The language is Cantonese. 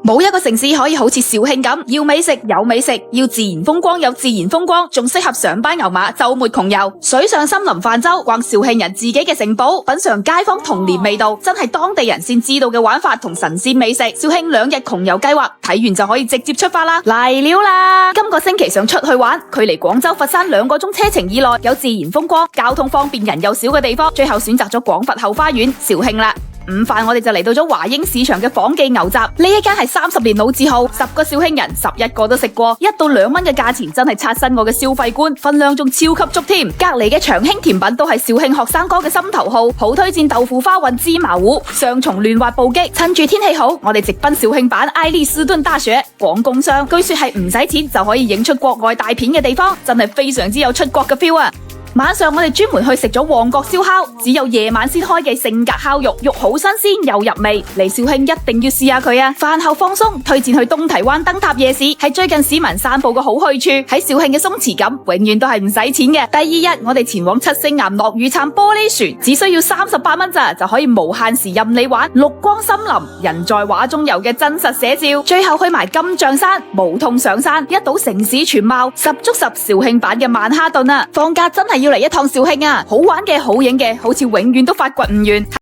冇一個城市可以好似肇慶咁，要美食有美食，要自然風光有自然風光，仲適合上班牛馬周末窮遊。水上森林泛舟，逛肇慶人自己嘅城堡，品嘗街坊童年味道，真係當地人先知道嘅玩法同神仙美食。肇慶2日窮遊計劃，睇完就可以直接出發啦！嚟了啦！今個星期想出去玩，距離廣州、佛山2個鐘車程以內，有自然風光、交通方便、人又少嘅地方，最後選擇咗廣佛後花園肇慶啦。午飯我哋就嚟到咗華英市場嘅仿記牛雜，呢一間係30年老字號，10個肇慶人11個都食過，1到2蚊嘅價錢真係刷新我嘅消費觀，分量仲超級足添。隔籬嘅長興甜品都係肇慶學生哥嘅心頭好，好推薦豆腐花混芝麻糊，雙重嫩滑布擊。趁住天氣好，我哋直奔肇慶版愛麗斯頓大學廣工商，據說係唔使錢就可以影出國外大片嘅地方，真係非常之有出國嘅 feel 啊！晚上我哋專門去食咗旺角燒烤，只有夜晚先開嘅性格烤肉，肉好新鮮又入味，嚟肇慶一定要試下佢啊！飯後放鬆，推薦去東堤灣燈塔夜市，係最近市民散步嘅好去處。喺肇慶嘅鬆弛感，永遠都係唔使錢嘅。第二日我哋前往七星岩落雨撐玻璃船，只需要38蚊咋，就可以無限時任你玩，綠光森林，人在畫中遊嘅真實寫照。最後去埋金象山，無痛上山，一睹城市全貌，10足10肇慶版嘅曼哈頓啊！放假真係要嚟一趟肇慶啊！好玩嘅好影嘅，好似永遠都發掘唔完。